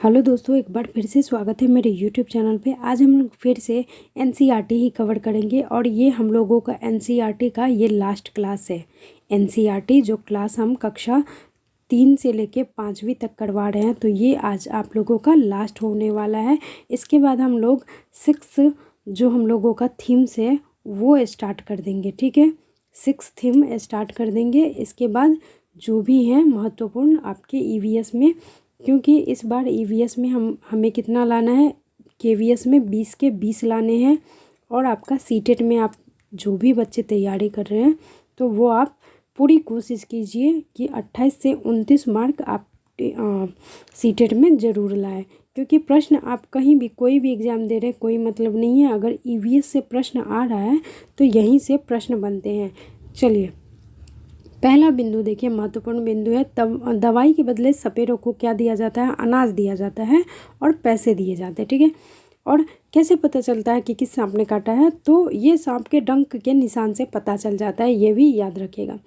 Hello दोस्तों, एक बार फिर से स्वागत है मेरे यूट्यूब चैनल पे। आज हम लोग फिर से एनसीईआरटी ही कवर करेंगे और ये हम लोगों का एनसीईआरटी का ये लास्ट क्लास है। एनसीईआरटी जो क्लास हम कक्षा 3 से लेके 5वीं तक करवा रहे हैं, तो ये आज आप लोगों का लास्ट होने वाला है। इसके बाद हम लोग 6 जो हम लोगों का थीम्स है वो स्टार्ट कर देंगे। ठीक है, 6 थीम स्टार्ट कर देंगे। इसके बाद जो भी हैं महत्वपूर्ण आपके ईवीएस में, क्योंकि इस बार ईवीएस में हमें कितना लाना है, केवीएस में 20 के 20 लाने हैं। और आपका सीटेट में आप जो भी बच्चे तैयारी कर रहे हैं तो वो आप पूरी कोशिश कीजिए कि 28 से 29 मार्क आप सीटेट में ज़रूर लाएं। क्योंकि प्रश्न आप कहीं भी कोई भी एग्ज़ाम दे रहे हैं कोई मतलब नहीं है, अगर ईवीएस से प्रश्न आ रहा है तो यहीं से प्रश्न बनते हैं। चलिए, पहला बिंदु देखिए, महत्वपूर्ण बिंदु है। तब दवाई के बदले सपेरों को क्या दिया जाता है? अनाज दिया जाता है और पैसे दिए जाते हैं। ठीक है, और कैसे पता चलता है कि किस सांप ने काटा है? तो ये सांप के डंक के निशान से पता चल जाता है, ये भी याद रखिएगा।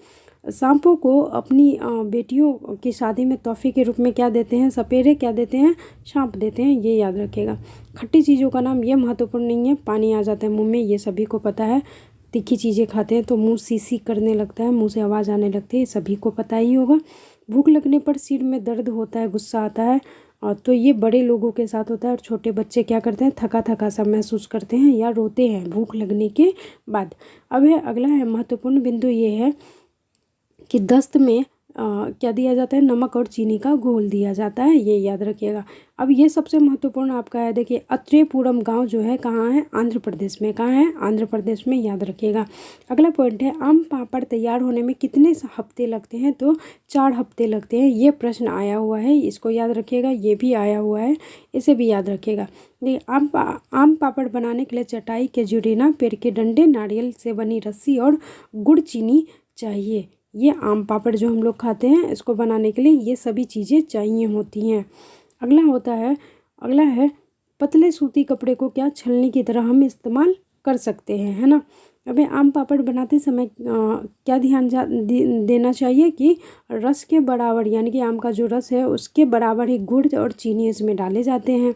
सांपों को अपनी बेटियों की शादी में तोहफे के रूप में क्या देते हैं? सपेरे क्या देते हैं? सांप देते हैं, ये याद रखिएगा। खट्टी चीज़ों का नाम, ये महत्वपूर्ण नहीं है। पानी आ जाता है मुँह में, ये सभी को पता है। तीखी चीज़ें खाते हैं तो मुंह सी करने लगता है, मुंह से आवाज़ आने लगती है, सभी को पता ही होगा। भूख लगने पर सिर में दर्द होता है, गुस्सा आता है, और तो ये बड़े लोगों के साथ होता है। और छोटे बच्चे क्या करते हैं? थका थका सा महसूस करते हैं या रोते हैं भूख लगने के बाद। अब है अगला है महत्वपूर्ण बिंदु, ये है कि दस्त में क्या दिया जाता है? नमक और चीनी का घोल दिया जाता है, ये याद रखिएगा। अब ये सबसे महत्वपूर्ण आपका है, देखिए अत्रेपुरम गांव जो है कहाँ है? आंध्र प्रदेश में। कहाँ है? आंध्र प्रदेश में, याद रखिएगा। अगला पॉइंट है, आम पापड़ तैयार होने में कितने हफ्ते लगते हैं? तो 4 हफ्ते लगते हैं। ये प्रश्न आया हुआ है, इसको याद रखिएगा। ये भी आया हुआ है, इसे भी याद रखिएगा। देखिए, आम पापड़ बनाने के लिए चटाई के जुड़ीना, पेड़ के डंडे, नारियल से बनी रस्सी और गुड़ चीनी चाहिए। ये आम पापड़ जो हम लोग खाते हैं इसको बनाने के लिए ये सभी चीज़ें चाहिए होती हैं। अगला है पतले सूती कपड़े को क्या छलनी की तरह हम इस्तेमाल कर सकते हैं, है ना। अबे आम पापड़ बनाते समय क्या ध्यान देना चाहिए कि रस के बराबर, यानी कि आम का जो रस है उसके बराबर ही गुड़ और चीनी इसमें डाले जाते हैं।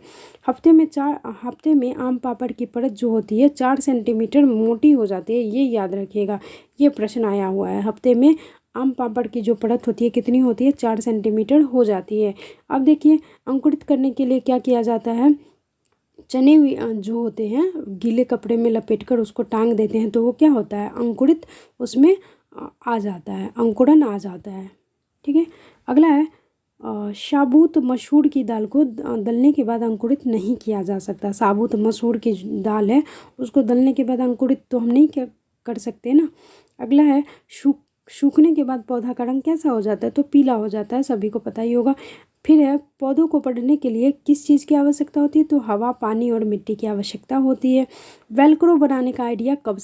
हफ्ते में आम पापड़ की परत जो होती है 4 सेंटीमीटर मोटी हो जाती है, ये याद रखिएगा। ये प्रश्न आया हुआ है, हफ्ते में आम पापड़ की जो परत होती है कितनी होती है? 4 सेंटीमीटर हो जाती है। अब देखिए, अंकुरित करने के लिए क्या किया जाता है? चने जो होते हैं गीले कपड़े में लपेटकर उसको टांग देते हैं, तो वो क्या होता है? अंकुरित उसमें आ जाता है, अंकुरन आ जाता है। ठीक है, अगला है साबुत मसूर की दाल को दलने के बाद अंकुरित नहीं किया जा सकता। साबुत मसूर की दाल है उसको दलने के बाद अंकुरित तो हम नहीं कर सकते ना। अगला है सूखने के बाद पौधा का रंग कैसा हो जाता है? तो पीला हो जाता है, सभी को पता ही होगा। फिर है पौधों को बढ़ने के लिए किस चीज़ की आवश्यकता होती है? तो हवा, पानी और मिट्टी की आवश्यकता होती है। वेलक्रो बनाने का आइडिया कब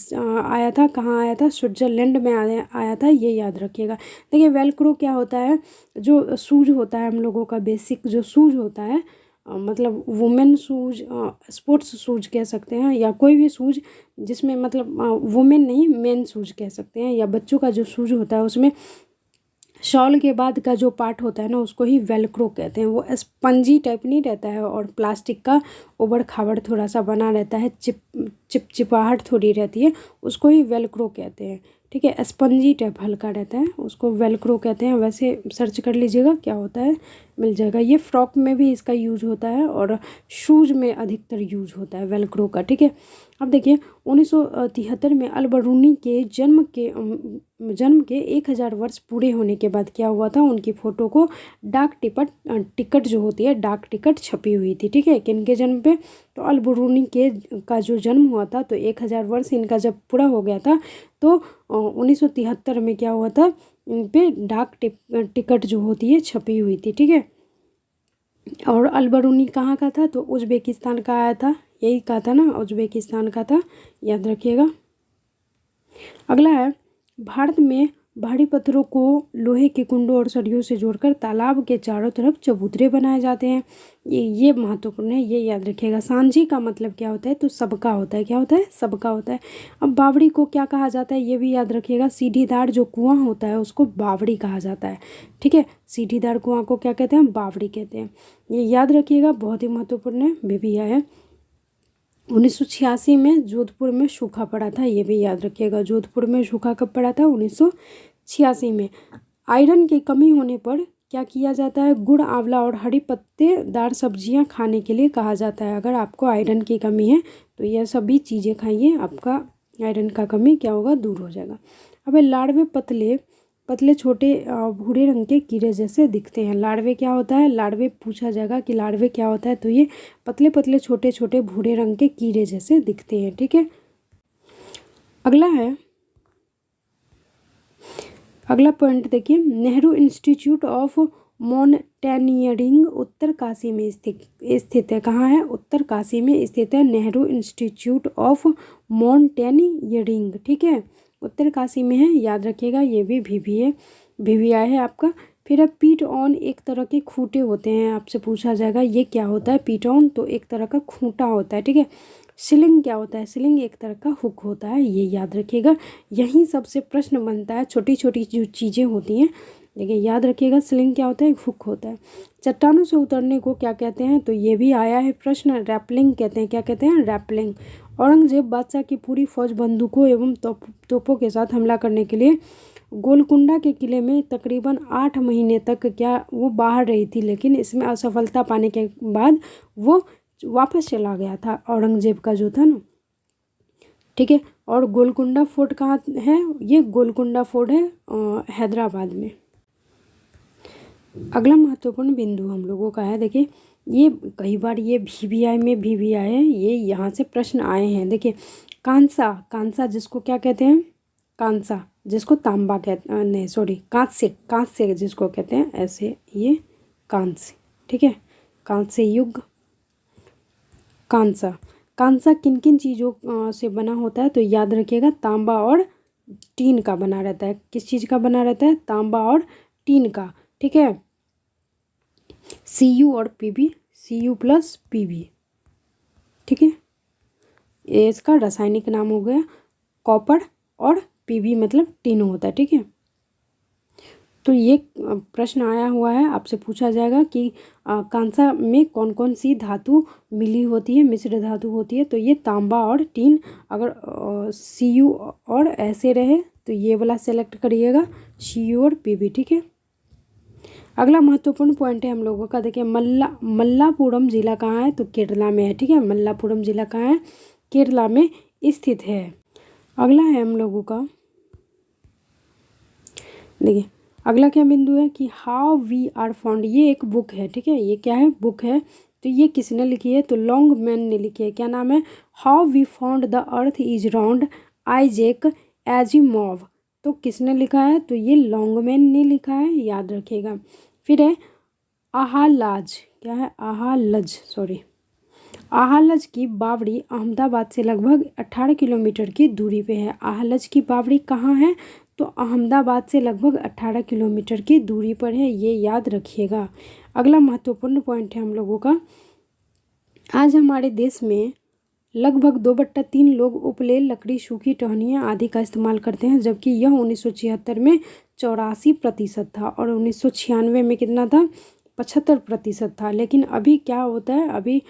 आया था? कहाँ आया था? स्विट्जरलैंड में आया था, ये याद रखिएगा। देखिए, वेलक्रो क्या होता है? जो शूज होता है हम लोगों का बेसिक जो शूज होता है, मतलब वुमेन शूज, स्पोर्ट्स शूज कह सकते हैं, या कोई भी शूज जिसमें मतलब वुमेन नहीं मेन शूज कह सकते हैं, या बच्चों का जो शूज होता है उसमें शॉल के बाद का जो पार्ट होता है ना उसको ही वेलक्रो कहते हैं। वो स्पंजी टाइप नहीं रहता है और प्लास्टिक का उबड़ खाबड़ थोड़ा सा बना रहता है, चिपचिपाहट थोड़ी रहती है, उसको ही वेलक्रो कहते हैं। ठीक है, स्पंजी टाइप हल्का रहता है, उसको वेलक्रो कहते हैं। वैसे सर्च कर लीजिएगा क्या होता है, मिल जाएगा। ये फ्रॉक में भी इसका यूज होता है और शूज में अधिकतर यूज होता है वेलक्रो का। ठीक है, अब देखिए 1973 में अल-बरूनी के जन्म के 1000 वर्ष पूरे होने के बाद क्या हुआ था? उनकी फ़ोटो को डाक टिकट जो होती है डाक टिकट छपी हुई थी। ठीक है, किनके जन्म पे? तो अल-बरूनी का जो जन्म हुआ था तो 1000 वर्ष इनका जब पूरा हो गया था तो 1973 में क्या हुआ था? इन पे डाक टिकट जो होती है छपी हुई थी। ठीक है, और अल-बरूनी कहाँ का था? तो उज़्बेकिस्तान का आया था, यही कहा था ना, उज़्बेकिस्तान का था, याद रखिएगा। अगला है भारत में भारी पत्थरों को लोहे के कुंडों और सरियों से जोड़कर तालाब के चारों तरफ चबूतरे बनाए जाते हैं। ये महत्वपूर्ण है, ये याद रखिएगा। सांझी का मतलब क्या होता है, तो सबका होता है। क्या होता है, सबका होता है। अब बावड़ी को क्या कहा जाता है, ये भी याद रखिएगा। सीढ़ीदार जो कुआं होता है उसको बावड़ी कहा जाता है। ठीक है, सीढ़ीदार कुआं को क्या कहते हैं, बावड़ी कहते हैं। ये याद रखिएगा, बहुत ही महत्वपूर्ण है, वे भी है। 1986 में जोधपुर में सूखा पड़ा था, ये भी याद रखिएगा। जोधपुर में सूखा कब पड़ा था, 1986 में। आयरन की कमी होने पर क्या किया जाता है, गुड़, आंवला और हरी पत्तेदार सब्जियां खाने के लिए कहा जाता है। अगर आपको आयरन की कमी है तो यह सभी चीज़ें खाइए, आपका आयरन का कमी क्या होगा, दूर हो जाएगा। अब लाड़वे पतले पतले छोटे भूरे रंग के कीड़े जैसे दिखते हैं। लाड़वे क्या होता है, लाड़वे पूछा जाएगा कि लाड़वे क्या होता है, तो ये पतले पतले छोटे छोटे भूरे रंग के कीड़े जैसे दिखते हैं। ठीक है, अगला पॉइंट देखिए। Nehru institute of mountaineering Uttarkashi में स्थित है। कहाँ है, उत्तरकाशी में स्थित है नेहरू इंस्टीट्यूट ऑफ माउंटेनियरिंग। ठीक है, उत्तरकाशी में है, याद रखिएगा। ये भी VVI है आपका। फिर अब पीट ऑन एक तरह के खूंटे होते हैं, आपसे पूछा जाएगा ये क्या होता है। पीट ऑन तो एक तरह का खूंटा होता है। ठीक है, सिलिंग क्या होता है, सिलिंग एक तरह का हुक होता है, ये याद रखिएगा। यहीं सबसे प्रश्न बनता है, छोटी छोटी जो चीज़ें होती हैं, देखिए याद रखिएगा। सिलिंग क्या होता है, हुक होता है। चट्टानों से उतरने को क्या कहते हैं, तो ये भी आया है प्रश्न, रैपलिंग कहते हैं। क्या कहते हैं, रैपलिंग। औरंगजेब बादशाह की पूरी फौज बंदूकों एवं तोपों के साथ हमला करने के लिए गोलकुंडा के किले में तकरीबन 8 महीने तक क्या वो बाहर रही थी, लेकिन इसमें असफलता पाने के बाद वो वापस चला गया था, औरंगजेब का जो था ना। ठीक है, और गोलकुंडा फोर्ट कहाँ है, ये गोलकुंडा फोर्ट है हैदराबाद में। अगला महत्वपूर्ण बिंदु हम लोगों का है, देखिए ये कई बार ये VVI में VVI है, ये यहाँ से प्रश्न आए हैं। देखिए कांसा, कांसा जिसको क्या कहते हैं, कांसा जिसको तांबा कहते नहीं सॉरी कांस्य जिसको कहते हैं, ऐसे ये कांस्य। ठीक है, कांस्य युग, कांसा। कांसा किन किन चीज़ों से बना होता है, तो याद रखिएगा तांबा और टीन का बना रहता है। किस चीज़ का बना रहता है, तांबा और टीन का। ठीक है, Cu और Pb, Cu + Pb। ठीक है, ये इसका रासायनिक नाम हो गया कॉपर, और Pb मतलब टीन होता है। ठीक है, तो ये प्रश्न आया हुआ है, आपसे पूछा जाएगा कि कांसा में कौन कौन सी धातु मिली होती है, मिश्र धातु होती है, तो ये तांबा और टीन। अगर Cu और ऐसे रहे तो ये वाला सेलेक्ट करिएगा, Cu और Pb। ठीक है, अगला महत्वपूर्ण पॉइंट है हम लोगों का, देखिए मल्लापुरम जिला कहाँ है, तो केरला में है। ठीक है, मल्लापुरम जिला कहाँ है, केरला में स्थित है। अगला है हम लोगों का, देखिए अगला क्या बिंदु है कि हाउ वी आर फाउंड, ये एक बुक है। ठीक है, ये क्या है, बुक है। तो ये किसने लिखी है, तो लॉन्गमैन ने लिखी है। क्या नाम है, how we found the earth is round, Isaac Asimov. तो किसने लिखा है, तो ये लॉन्गमैन ने लिखा है, याद रखिएगा। फिर है आहालाज, क्या है, आहालज की बावड़ी अहमदाबाद से लगभग 18 किलोमीटर की दूरी पे है। आहालज की बावड़ी कहाँ है, तो अहमदाबाद से लगभग 18 किलोमीटर की दूरी पर है, ये याद रखिएगा। अगला महत्वपूर्ण पॉइंट है हम लोगों का, आज हमारे देश में लगभग 2/3 लोग उपलेल, लकड़ी, सूखी टहनियाँ आदि का इस्तेमाल करते हैं, जबकि यह 1976 में 84% था, और 1996 में कितना था, 75% था। लेकिन अभी क्या होता है, अभी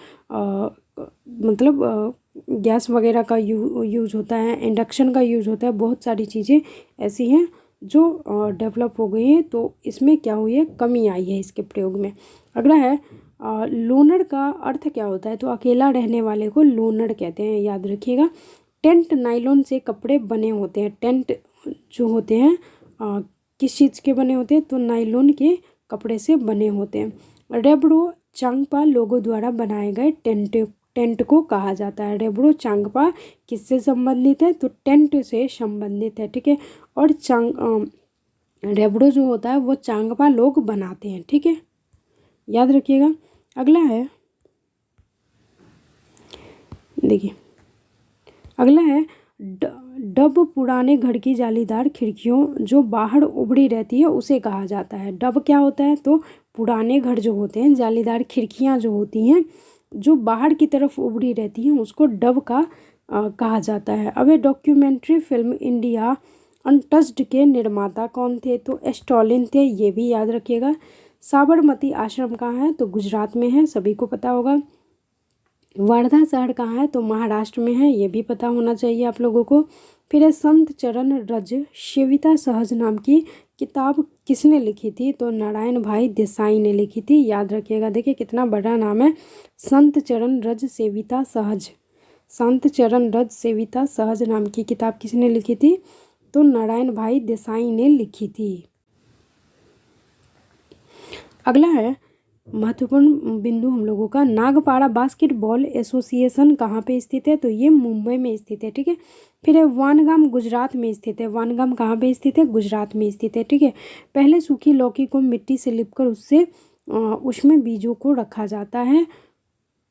मतलब गैस वगैरह का यूज़ होता है, इंडक्शन का यूज़ होता है, बहुत सारी चीज़ें ऐसी हैं जो डेवलप हो गई हैं, तो इसमें क्या हुई है, कमी आई है इसके प्रयोग में। अगला है लोनर का अर्थ क्या होता है, तो अकेला रहने वाले को लोनर कहते हैं, याद रखिएगा। टेंट नायलॉन से कपड़े बने होते हैं। टेंट जो होते हैं किस चीज़ के बने होते हैं, तो नायलॉन के कपड़े से बने होते हैं। रेबड़ो चांगपा लोगों द्वारा बनाए गए टेंट को कहा जाता है। रेबड़ो चांगपा किससे संबंधित है, तो टेंट से संबंधित है। ठीक है, और रेबड़ो जो होता है वो चांगपा लोग बनाते हैं। ठीक है, याद रखिएगा। अगला है, देखिए अगला है डब पुराने घर की जालीदार खिड़कियों जो बाहर उभरी रहती है उसे कहा जाता है। डब क्या होता है? तो पुराने घर जो होते हैं, जालीदार खिड़कियाँ जो होती हैं जो बाहर की तरफ उभरी रहती हैं उसको डब का कहा जाता है। अब ये डॉक्यूमेंट्री फिल्म इंडिया अनटच्ड के निर्माता कौन थे? तो स्टॉलिन थे, ये भी याद रखिएगा। साबरमती आश्रम कहाँ है? तो गुजरात में है, सभी को पता होगा। वर्धा शहर कहाँ है? तो महाराष्ट्र में है, ये भी पता होना चाहिए आप लोगों को। फिर है संत चरण रज सेविता सहज नाम की किताब किसने लिखी थी? तो नारायण भाई देसाई ने लिखी थी, याद रखिएगा। देखिए कितना बड़ा नाम है, संत चरण रज सेविता सहज। संत चरण रज सेविता सहज नाम की किताब किसने लिखी थी? तो नारायण भाई देसाई ने लिखी थी। अगला है महत्वपूर्ण बिंदु हम लोगों का, नागपाड़ा बास्केटबॉल एसोसिएशन कहाँ पे स्थित है? तो ये मुंबई में स्थित है, ठीक है। फिर है वानगाम गुजरात में स्थित है। वानगाम कहाँ पे स्थित है? गुजरात में स्थित है, ठीक है। पहले सूखी लौकी को मिट्टी से लिपकर उसमें बीजों को रखा जाता है।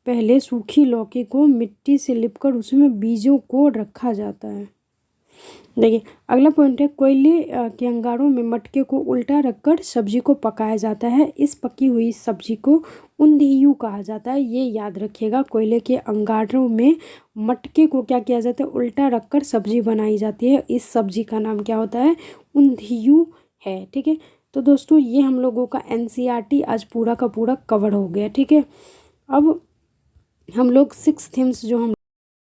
पहले सूखी लौकी को मिट्टी से लिपकर उसमें बीजों को रखा जाता है। देखिए अगला पॉइंट है, कोयले के अंगारों में मटके को उल्टा रखकर सब्जी को पकाया जाता है। इस पकी हुई सब्जी को उंधियू कहा जाता है, ये याद रखिएगा। कोयले के अंगारों में मटके को क्या किया जाता है? उल्टा रखकर सब्जी बनाई जाती है। इस सब्जी का नाम क्या होता है? उंधियू है, ठीक है। तो दोस्तों ये हम लोगों का NCERT आज पूरा का पूरा कवर हो गया, ठीक है। अब हम लोग 6 थीम्स जो हम